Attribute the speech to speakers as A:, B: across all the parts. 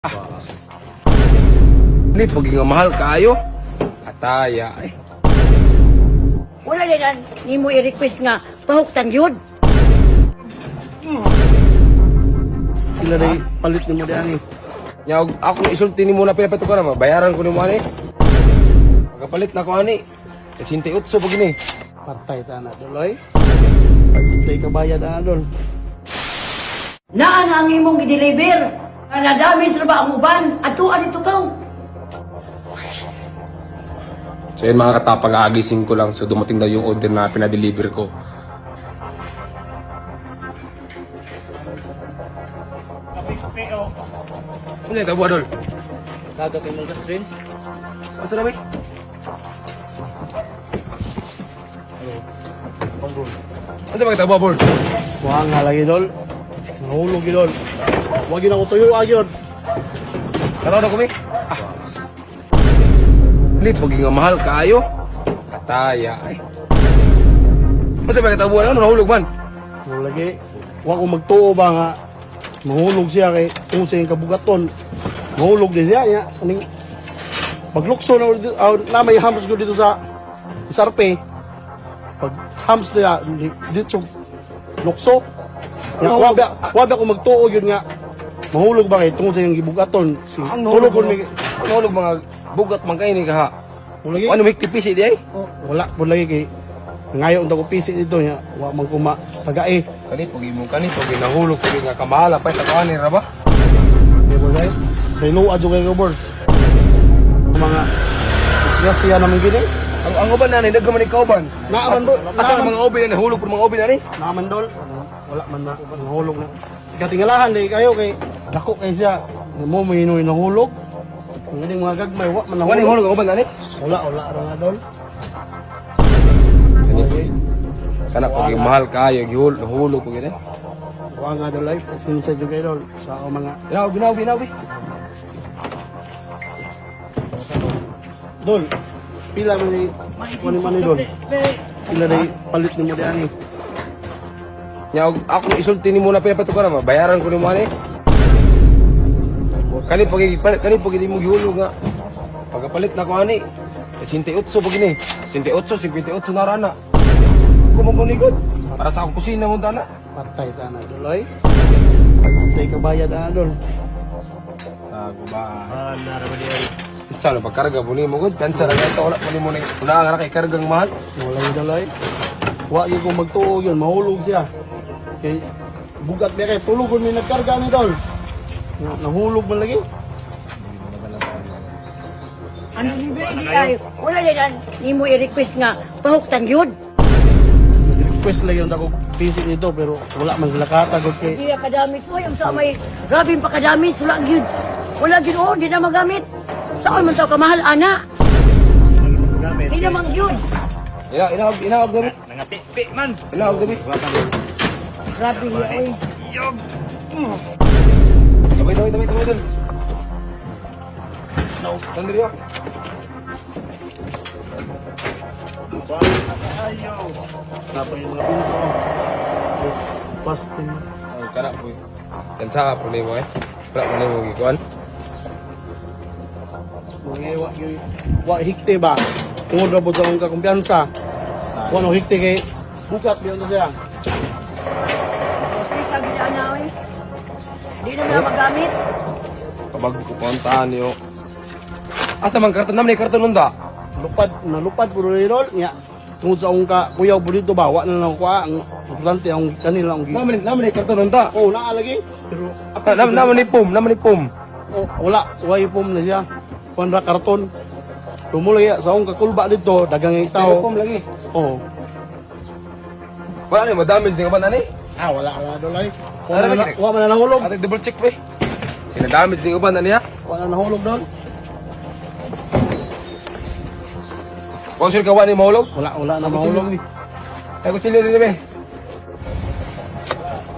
A: Lit, huwag nga mahal kayo. Ataya eh.
B: Wala din ni mo i-request nga pahuktan yun.
C: Sila na palit ni mo di ani.
A: Nya ako isulti ni mo na pinapato ka na, bayaran ko ni mo ani. Magkapalit na ko ani. Kasi 68 pag ini.
C: Patay ta na doloy. Patay ka bayad na dol.
B: Naan ang imong gi-deliver. Nadami sa ba ang uban? Atuan ito ka.
A: So yun mga katapang, agising ko lang. So dumating daw yung order na pinadeliver ko. Ano yung tabo, Adol?
C: Dagat yung gas rinse.
A: Asa na ba? Ano ba yung tabo, Adol?
C: Wa nga lagi dol. Nahulog yun dol. Wag yun ako tuyo agyon.
A: Taraw na kami? Lit, huwag nga mahal kayo. Ataya eh. Ano ba yung tabo? Ano nahulog man?
C: Mo lagi. Wa ko magtuo ba nga mahulog siya kay kung sa yung kabugaton. Mahulog din siya nya. Aning paglukso na may hams ko dito sa Isarpe. Pag hams niya dito lukso. Wag ako magtuo yun nga. Mahulog ba kay tungod sa yung gibugaton. Si
A: Ang
C: tulog ko
A: nahulog, nahulog mga bugat man kayo ni kaha.
C: lagi.
A: Ano may tipisi di ay?
C: Oh, wala po lagi kay ngayon daw ko pisi dito nya. Wa man ko matagae.
A: Kanit, pag nahulog, pag nga kamahala, pa sa kanin ra ba?
C: Di ba guys? Sa inuwa dyan kayo board. Mga siya naman gini.
A: Ang uban na ni, nagkaman ni kauban.
C: Naaman dol.
A: Asa ang mga ubi na nahulog por mga ubi na ni?
C: Naaman dol. Wala man na. Nahulog na. Katingalahan di kayo kay dako kay siya. Mo mahinoy nahulog. Ang galing mga gagmay. Wa man
A: Wala
C: nahulog.
A: hulog ang uban na ni?
C: Wala ra nga dol.
A: Kana pag yung mahal kayo, nahulog ko gini.
C: Wa nga dol ay. Sinsa dyan kayo dol. Sa ako mga.
A: Binawi.
C: Dol. Pila man ni. Kung man ni dol. Pila na palit ni mo di ani.
A: Nya ako isulti ni mo na pinapato ka na, bayaran ko ni mo ani. Kanit pag hindi mo gihulog nga. Pagkapalit na ko ani. 68 pag ini. 58 na rana. Kumukuligod. Para sa akong kusina mo tana.
C: Patay ta na dol ay. Patay ka bayad na dol.
A: Sa guba. Salo pagkarga mo ni mo gud kansa ra ito wala mo ni mo ni una nga kay kargang mahal.
C: Wala yung dalay. Wa yung kung magtuo yun, mahulog siya. Kay bugat ba kay tulugon may nagkarga ni Dol. Nahulog man lagi.
B: Ano di ay wala din ni mo i-request nga pahuktan yun.
C: Request lang yun ako visit dito pero wala man sila katagod kay
B: Di kadami so yung sa may grabe pa kadami sula gyud. Wala gyud oh, di na magamit. Saan man taw kamahal ana? Di na man gyud.
A: Inawag gabi.
D: Nangapi man.
A: Inawag gabi.
B: Grabe oy.
A: Tabay dun. No, sandiri yo.
C: napay yung mga pinto. Yes, fasting.
A: Ang kana po. Kansa po ni mo eh. Wala mo ni mo gikuan.
C: Wa hikte ba? Tungod ra pud sa akong kakumpiyansa. Wa no hikte kay bukat biyon to siya.
B: Sika gyud ana oy. Di na magamit.
A: Kabag ko puntahan yo. Asa man karton naman ni karton nunda.
C: Nalupad puro ni Rol nya. Tungod sa akong kuyaw bulito ba wa na lang ko ang importante ang kanila ang
A: Naman ni karton nunda.
C: oh naa lagi pero
A: Naman ni pum.
C: oh, wala way pom na siya kuan ra karton tumulay sa akong kakulba dito dagang ang tao
A: Pum lagi.
C: oh
A: Wala ni madamage ni kaban ani.
C: wala na dolay
A: Ara, lagi.
C: wa man na nahulog
A: Ate double check we. Sina damage ni uban ani ha.
C: wa na nahulog dol
A: Kung sure ka wala ni mahulog.
C: wala na mahulog
A: Ay ko chili rin be.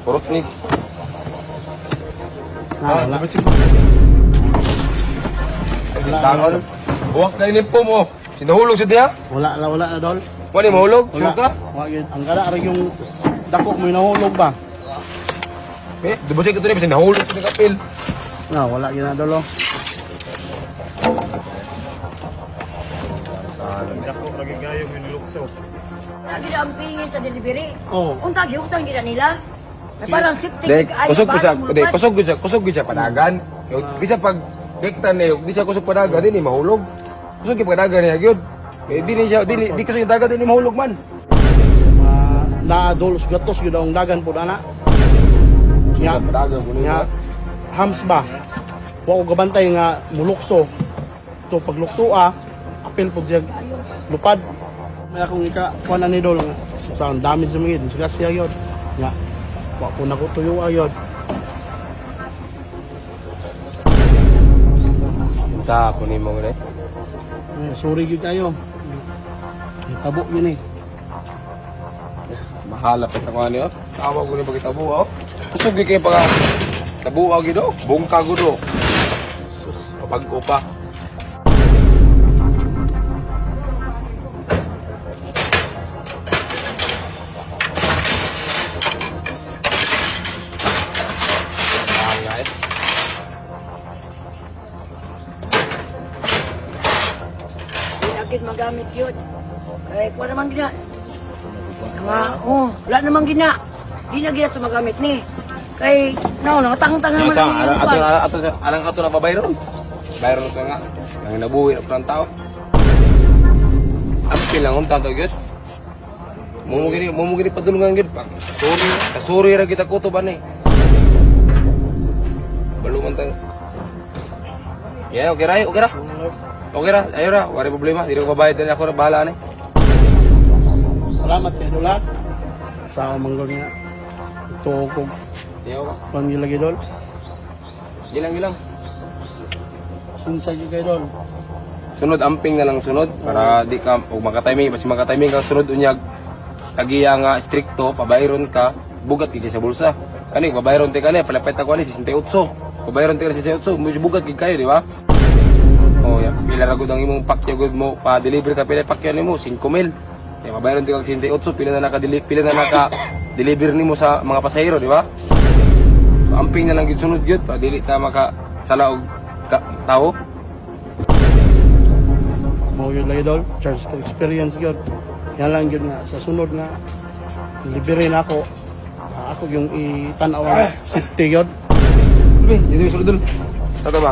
A: Purot ni.
C: wala
A: Double check. Tangon. Buwak na ni pum oh. Sinahulog sa diha.
C: wala na dol
A: Wala ni mahulog.
C: wala
A: Sure ka?
C: wa gyud ang gara ra yung dako mo nahulog ba
A: Eh, double check ito ni kasi nahulog sa kapil.
C: Wala yun na dolo.
B: Lagi na ang pingin sa delivery.
C: Oo.
B: Untag utang gina nila. Ay parang safety.
A: Dek, kusog ko siya, dek, kusog ko siya panagan. Bisa pag hektan niyo, di siya kusog panagan, di ni mahulog. Kusog yung panagan niya, gyud. Di ni siya, di kusog yung dagat, di ni mahulog man.
C: Naadol gatos yun ang dagan po na. Nga,
A: Panagan mo
C: nga,
A: niya.
C: hams ba? Wa ko gabantay nga mulukso. To paglukso apil po siya lupad. May akong kuha na ni Dol nga. Sa ang dami sa mga yun, siya siya yun. Nga, wa ko na ko tuyo ayod.
A: Sa kunin mo rin.
C: Sorry yun kayo. Tabo yun eh.
A: Mahalap at ako niyo. Tawa ko ni pagkitabo, oh. Kusog kayo pag tabuaw gido, bungka gudo. Sus, kapag pa. Alright.
B: Di agad magamit yun. Kaya kuha naman gina. Wala naman gina. Di na gina ito magamit ni. Kay, nakatang-tang naman ang iyong
A: Alang ato na babayron. Bayron ka nga. Nang nabuhi ang tao. Apil lang ang tao gyud. Mumugini padulungan gyud pa. Sorry ra kita kutoban ni. Baluman tang. Yeah, okay ra, okay ra. Okay ra, ayo ra, wala problema. Di ko babayad din ako ra bahala ni.
C: Salamat kay Dola. Sa manggol nga. Ito ko
A: Yaw ka.
C: pangilagi Dol.
A: Gilang.
C: Sinsa yun kay Dol.
A: Sunod amping na lang sunod para di ka og maka-timing basi maka-timing ka sunod unyag kagiya nga stricto pabayron ka bugat gid sa bulsa. Kani pabayron ti kani palapit ako ani 68. Pabayron ti kani 68 mo bugat gid kayo di ba? Oh ya, pila ra gud ang imong pakyo gud mo pa deliver ka pila pakyo nimo 5,000. Kaya pabayron ti kag 68 pila na naka-deliver nimo sa mga pasahero di ba? So, amping na lang gid sunod gid pa dili ta maka sala og tao.
C: Mo yun lagi Dol. Charge to experience yun. Yan lang yun nga. Sa sunod nga, libere na ako. Ako yung itanaw ang safety yun.
A: Uy, jadi sunod dun. Tato ba?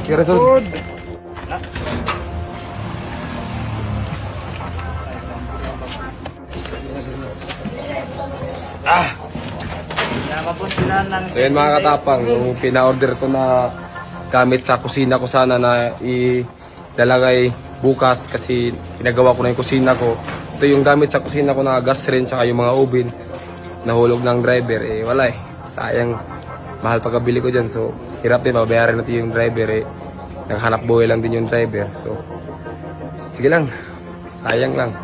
A: Kira sunod. So yun mga katapang, yung pina-order ko na gamit sa kusina ko sana na ilalagay bukas kasi pinagawa ko na yung kusina ko. Ito yung gamit sa kusina ko na gas rin tsaka yung mga oven. Nahulog ng driver, wala sayang, mahal pagkabili ko dyan. So hirap din, mabayaran natin yung driver naghanap buhay lang din yung driver. So sige lang, sayang lang.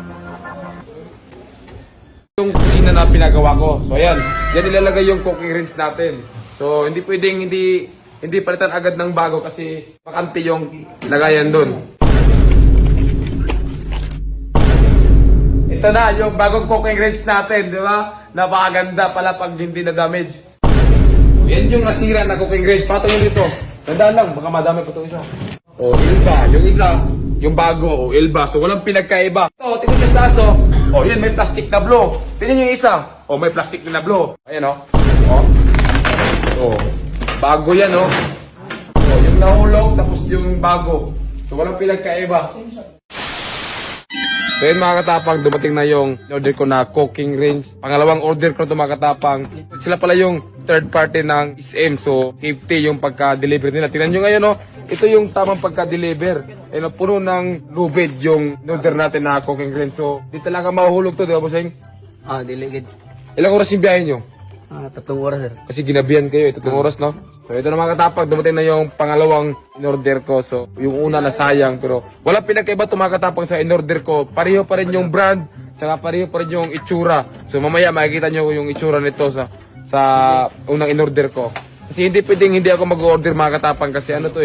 A: Yung kusina na pinagawa ko. So ayan, yan ilalagay yung cooking range natin. So hindi pwedeng hindi palitan agad ng bago kasi bakante yung lagayan doon. Ito na yung bagong cooking range natin, di ba? Napakaganda pala pag hindi na damage. Yan yung nasira na cooking range. Patungin dito. Tandaan lang, baka madami pa itong isa. O, Ilba. Yung isa, yung bago, o Ilba. So walang pinagkaiba. Ito, tingnan yung taso. O, yan, may plastic na blow. Tingnan yung isa. O, may plastic na blow. Ayan, o. O, bago yan, o. O, yung nahulog, tapos yung bago. So, walang pinagkaiba. So, yun mga katapang, dumating na yung order ko na cooking range. Pangalawang order ko na ito mga katapang. Sila pala yung third party ng SM. So, safety yung pagka-deliver nila. Tingnan nyo ngayon, o. Ito yung tamang pagka-deliver. Ayun, puno ng lubid yung order natin na cooking range. So, di talaga mahuhulog to, di ba, Bossing?
D: Diligid.
A: Ilang oras yung biyahe nyo?
D: 3 oras, sir.
A: Kasi ginabihan kayo, 3 oras, no? So, ito na mga katapag, dumating na yung pangalawang in-order ko. So, yung una na sayang, pero wala pinagkaiba ito mga katapag sa in-order ko. Pareho pa rin yung brand, tsaka pareho pa rin yung itsura. So, mamaya makikita nyo yung itsura nito sa unang in-order ko. Kasi hindi pwedeng hindi ako mag-order mga katapang kasi ano to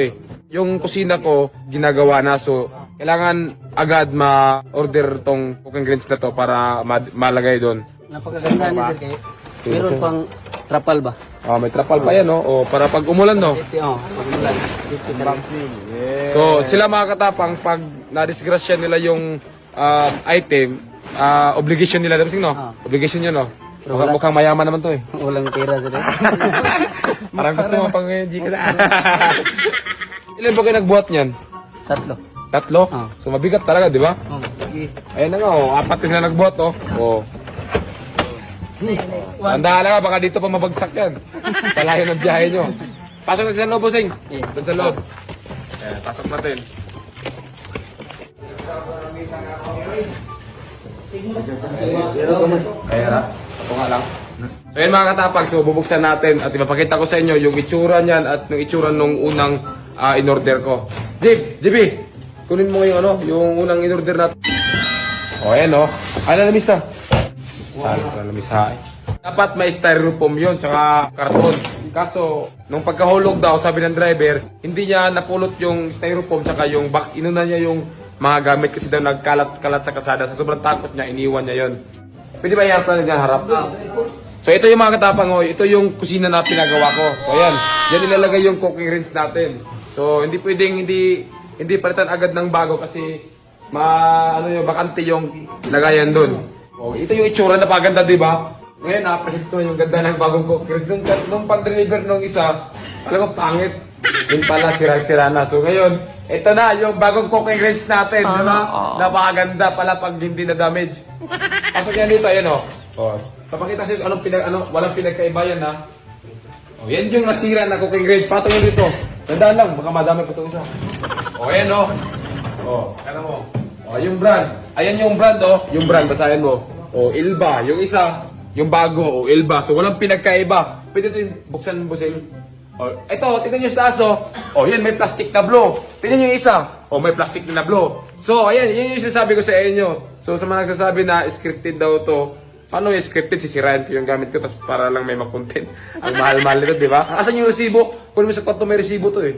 A: yung kusina ko ginagawa na. So, kailangan agad ma-order tong cooking range na to para malagay doon.
D: Napakaganda niya, sir. Kaya meron pang Trapal ba?
A: May trapal pa yan, no? O, para pag umulan, no?
D: Safety, pag-umulan. Safety talaga.
A: So, sila mga katapang, pag na-disgrasya nila yung item, obligation nila, dapat no? Obligation yun, no? Mukhang mayaman naman to, eh.
D: Walang tira sir.
A: Parang gusto mo pang G ka na. Ilan ba kayo nagbuhat niyan?
D: 3.
A: 3? So, mabigat talaga, di ba? Ayan na nga, oh. 4 na sila nagbuhat, oh. Oh. Tandaan lang, baka dito pa mabagsak yan. Sa layo ng biyahe nyo. Pasok na sa loob, bossing. Doon sa loob. Ayan, pasok natin. Ayan ha. Ito nga lang. So yun mga katapag, so bubuksan natin at ipapakita ko sa inyo yung itsura niyan at yung itsura nung unang in-order ko. JB, kunin mo yung yung unang in-order natin. O ayan o. Ano na misa? Saan ko na misa? Dapat may styrofoam yun, tsaka karton. Kaso, nung pagkahulog daw, sabi ng driver, hindi niya napulot yung styrofoam tsaka yung box. Inuna niya yung mga gamit kasi daw nagkalat-kalat sa kasada. Sa sobrang takot niya, iniwan niya yun. Pwede ba i-harap na niya harap? So ito yung mga katapang, ito yung kusina na pinagawa ko. So ayan, yan ilalagay yung cooking range natin. So hindi pwedeng hindi palitan agad ng bago kasi bakante yung lagayan doon. Oh, ito yung itsura na paganda, di ba? Ngayon, na-appreciate ko yung ganda ng bagong cooking range. Nung pag-deliver nung isa, alam ko, pangit. Yun pala, sira-sira na. So ngayon, ito na, yung bagong cooking range natin, di ba? Napakaganda pala pag hindi na-damage. Pasok yan dito, ayan o. Papakita sa'yo walang pinagkaiba yan, ha? O, yan yung nasira na cooking range. Patong yun dito. Tandaan lang, baka madami pa itong isa. O, ayan o. O, ano mo. O, yung brand. Ayan yung brand, o. Yung brand, basahin mo. O, Ilba. Yung isa, yung bago, o, Ilba. So, walang pinagkaiba. Pwede ito yung buksan mo, Bossing. O, ito, tingnan nyo sa taas, o. O, yan, may plastic na blow. Tingnan nyo yung isa. O, may plastic na blow. So, ayan, yun yung sinasabi ko sa inyo. So, sa mga nagsasabi na scripted daw to, paano yung scripted? Sisirain ko yung gamit ko, tapos para lang may makontent. Ang mahal-mahal nito, di ba? Asan yung resibo? Kung mo sa kwarto may resibo to, eh.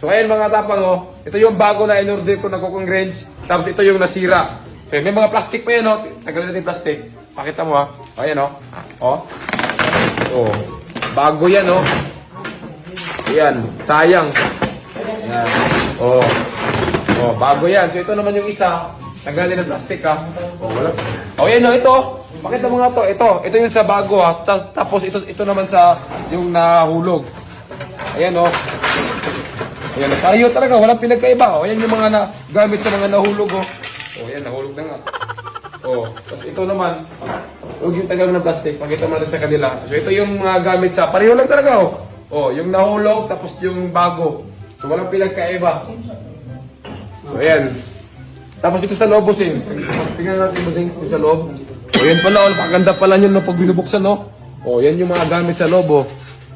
A: So, ayan mga tapang, ito yung bago na in-order ko na cooking range. Tapos ito yung nasira. So, may mga plastic pa yan, o. Tagal natin yung plastic. Pakita mo, ha. O, ayan, o. O. Bago yan, o. Ayan. Sayang. Ayan. O. Bago yan. So, ito naman yung isa. Tanggalin ng plastic, ha. O, wala. O, yan, o. Ito. Pakita mo nga to. Ito yung sa bago, ha. Tapos, ito naman sa yung nahulog. Ayan, o. Ayan, tayo talaga, walang pinagkaiba. O, yan yung mga gamit sa mga nahulog, o. O, yan, nahulog na nga. O, tapos ito naman, huwag yung tagal ng plastic, pakita mo natin sa kanila. So, ito yung mga gamit sa, pareho lang talaga, o. O, yung nahulog, tapos yung bago. So, walang pinagkaiba. So, ayan. Tapos ito sa loob, Bossing. Tingnan natin, Bossing, yung sa loob. O, yan pala, paganda pala yun, no, pag binubuksan, no. O, yan yung mga gamit sa loob, o.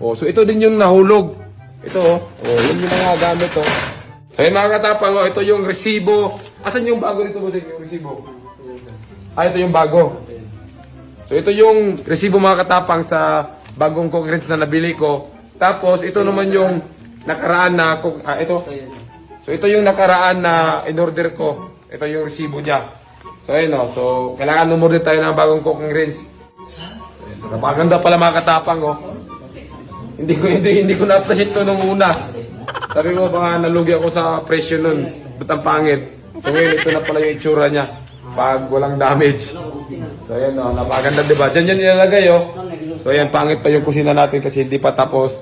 A: O, so, ito din yung nahulog. Ito, yun yung mga gamit, o. So, yun mga katapang, ito yung resibo. Asan yung bago dito, Bossing, yung resibo? Ito yung bago. So, ito yung resibo mga katapang sa bagong cooking range na nabili ko. Tapos, ito naman yung nakaraan na, ito. So, ito yung nakaraan na in-order ko. Ito yung resibo niya. So, ayun, o. So, kailangan umorder tayo ng bagong cooking range. Napaganda pala mga katapang, o. Hindi ko na-appreciate to nung una. Sabi ko, baka nalugi ako sa presyo nun. Ba't ang pangit? So, ngayon, ito na pala yung itsura niya. Pag walang damage. So, ayan, o. Napaganda, diba? Diyan yan nilalagay, o. So, ayan, pangit pa yung kusina natin kasi hindi pa tapos.